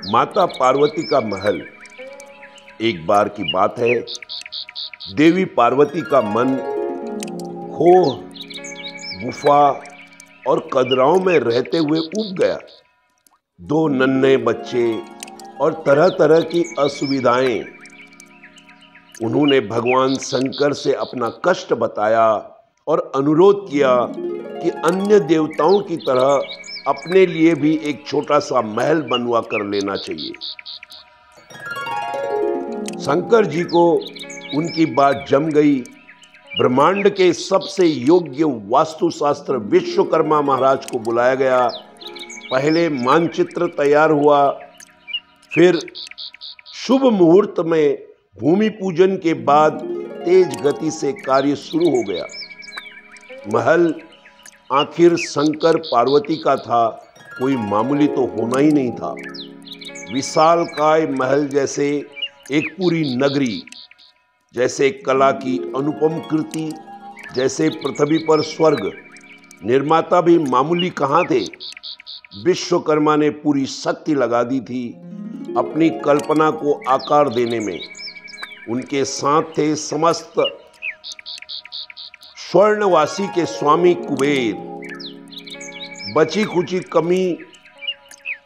माता पार्वती का महल। एक बार की बात है, देवी पार्वती का मन खोह, गुफा और कदराओं में रहते हुए ऊब गया। दो नन्हे बच्चे और तरह तरह की असुविधाएं। उन्होंने भगवान शंकर से अपना कष्ट बताया और अनुरोध किया कि अन्य देवताओं की तरह अपने लिए भी एक छोटा सा महल बनवा कर लेना चाहिए। शंकर जी को उनकी बात जम गई। ब्रह्मांड के सबसे योग्य वास्तुशास्त्र विश्वकर्मा महाराज को बुलाया गया। पहले मानचित्र तैयार हुआ, फिर शुभ मुहूर्त में भूमि पूजन के बाद तेज गति से कार्य शुरू हो गया। महल आखिर शंकर पार्वती का था, कोई मामूली तो होना ही नहीं था। विशालकाय महल जैसे एक पूरी नगरी, जैसे कला की अनुपम कृति, जैसे पृथ्वी पर स्वर्ग। निर्माता भी मामूली कहाँ थे। विश्वकर्मा ने पूरी शक्ति लगा दी थी अपनी कल्पना को आकार देने में। उनके साथ थे समस्त स्वर्णवासी के स्वामी कुबेर। बची खुची कमी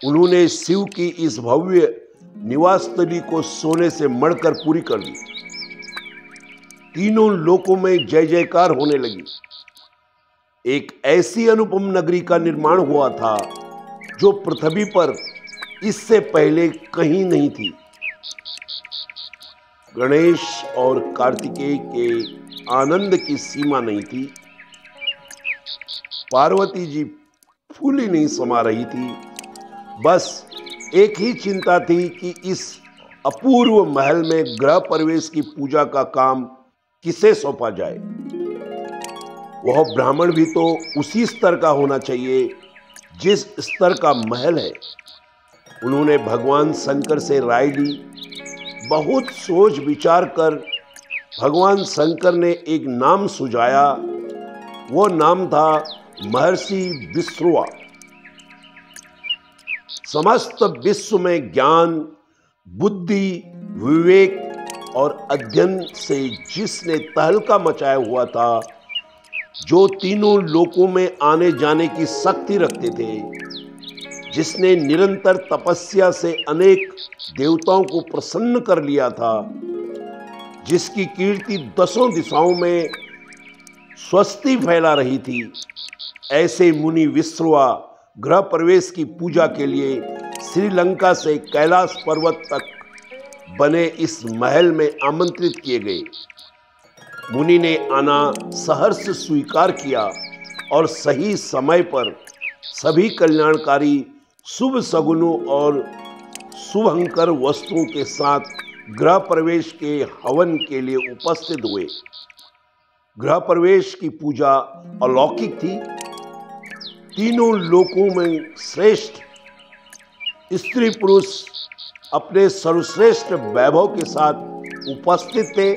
उन्होंने शिव की इस भव्य निवास स्थली को सोने से मढ़कर पूरी कर दी। तीनों लोकों में जय जयकार होने लगी। एक ऐसी अनुपम नगरी का निर्माण हुआ था जो पृथ्वी पर इससे पहले कहीं नहीं थी। गणेश और कार्तिकेय के आनंद की सीमा नहीं थी। पार्वती जी फूली नहीं समा रही थी। बस एक ही चिंता थी कि इस अपूर्व महल में गृह प्रवेश की पूजा का काम किसे सौंपा जाए। वह ब्राह्मण भी तो उसी स्तर का होना चाहिए जिस स्तर का महल है। उन्होंने भगवान शंकर से राय ली। बहुत सोच विचार कर भगवान शंकर ने एक नाम सुझाया। वो नाम था महर्षि विश्रुवा। समस्त विश्व में ज्ञान, बुद्धि, विवेक और अध्ययन से जिसने तहलका मचाया हुआ था, जो तीनों लोकों में आने जाने की शक्ति रखते थे, जिसने निरंतर तपस्या से अनेक देवताओं को प्रसन्न कर लिया था, जिसकी कीर्ति दसों दिशाओं में स्वस्ति फैला रही थी, ऐसे मुनि विश्रुवा गृह प्रवेश की पूजा के लिए श्रीलंका से कैलाश पर्वत तक बने इस महल में आमंत्रित किए गए। मुनि ने आना सहर्ष स्वीकार किया और सही समय पर सभी कल्याणकारी शुभ सगुनों और शुभंकर वस्तुओं के साथ गृह प्रवेश के हवन के लिए उपस्थित हुए। गृह प्रवेश की पूजा अलौकिक थी। तीनों लोकों में श्रेष्ठ स्त्री पुरुष अपने सर्वश्रेष्ठ वैभव के साथ उपस्थित थे।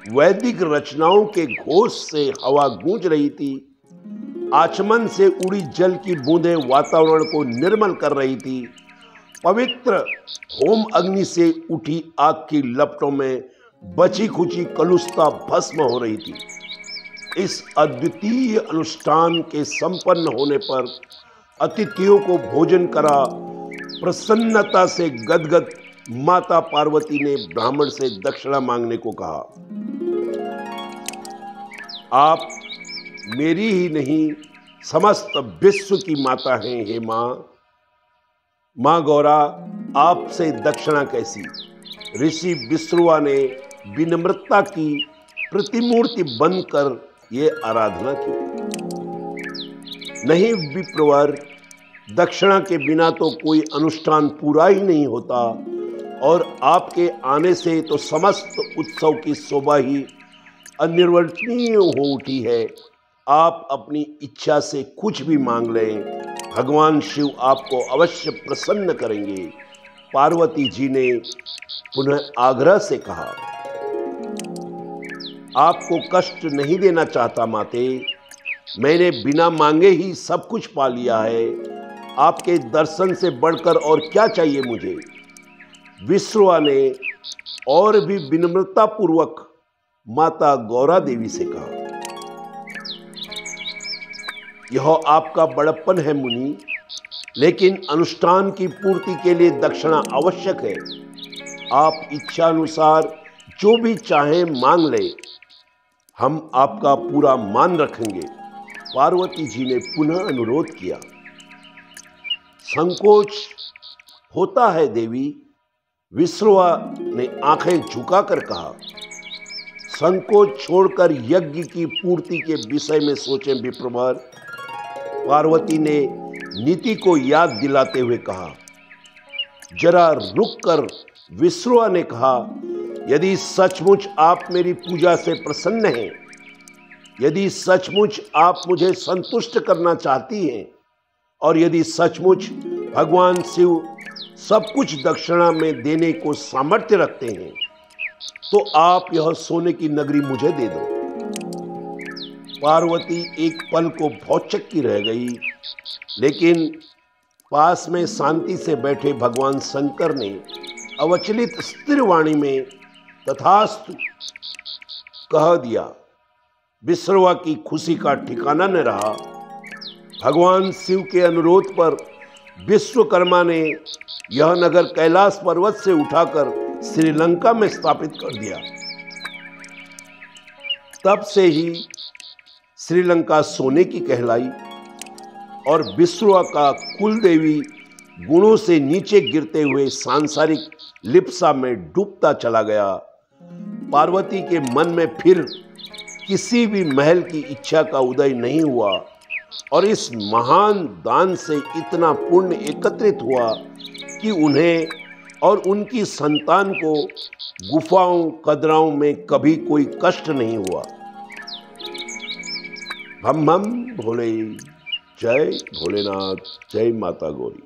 वैदिक रचनाओं के घोष से हवा गूंज रही थी। आचमन से उड़ी जल की बूंदें वातावरण को निर्मल कर रही थी। पवित्र होम अग्नि से उठी आग की लपटों में बची खुची कलुषता भस्म हो रही थी। इस अद्वितीय अनुष्ठान के संपन्न होने पर अतिथियों को भोजन करा। प्रसन्नता से गदगद माता पार्वती ने ब्राह्मण से दक्षिणा मांगने को कहा। आप मेरी ही नहीं, समस्त विश्व की माता हैं। हे मां गौरा, आपसे दक्षिणा कैसी? ऋषि विश्रुवा ने विनम्रता की प्रतिमूर्ति बनकर ये आराधना की। नहीं विप्रवर, दक्षिणा के बिना तो कोई अनुष्ठान पूरा ही नहीं होता, और आपके आने से तो समस्त उत्सव की शोभा ही अनिर्वचनीय हो उठी है। आप अपनी इच्छा से कुछ भी मांग लें, भगवान शिव आपको अवश्य प्रसन्न करेंगे। पार्वती जी ने पुनः आग्रह से कहा। आपको कष्ट नहीं देना चाहता माते। मैंने बिना मांगे ही सब कुछ पा लिया है। आपके दर्शन से बढ़कर और क्या चाहिए मुझे? विश्रवा ने और भी विनम्रता पूर्वक माता गौरा देवी से कहा। यह आपका बड़प्पन है मुनि, लेकिन अनुष्ठान की पूर्ति के लिए दक्षिणा आवश्यक है। आप इच्छा अनुसार जो भी चाहें मांग ले, हम आपका पूरा मान रखेंगे। पार्वती जी ने पुनः अनुरोध किया। संकोच होता है देवी, विश्रवा ने आंखें झुकाकर कहा। संकोच छोड़कर यज्ञ की पूर्ति के विषय में सोचें विप्रवर। पार्वती ने नीति को याद दिलाते हुए कहा। जरा रुककर विश्रवा ने कहा, यदि सचमुच आप मेरी पूजा से प्रसन्न हैं, यदि सचमुच आप मुझे संतुष्ट करना चाहती हैं, और यदि सचमुच भगवान शिव सब कुछ दक्षिणा में देने को सामर्थ्य रखते हैं, तो आप यह सोने की नगरी मुझे दे दो। पार्वती एक पल को भौचक्की रह गई, लेकिन पास में शांति से बैठे भगवान शंकर ने अवचलित स्थिर वाणी में तथास्तु कह दिया। विश्रवा की खुशी का ठिकाना न रहा। भगवान शिव के अनुरोध पर विश्वकर्मा ने यह नगर कैलाश पर्वत से उठाकर श्रीलंका में स्थापित कर दिया। तब से ही श्रीलंका सोने की कहलाई और विश्रवा का कुल देवी गुणों से नीचे गिरते हुए सांसारिक लिप्सा में डूबता चला गया। पार्वती के मन में फिर किसी भी महल की इच्छा का उदय नहीं हुआ और इस महान दान से इतना पुण्य एकत्रित हुआ कि उन्हें और उनकी संतान को गुफाओं कदराओं में कभी कोई कष्ट नहीं हुआ। हम भोले। जय भोलेनाथ, जय माता गौरी।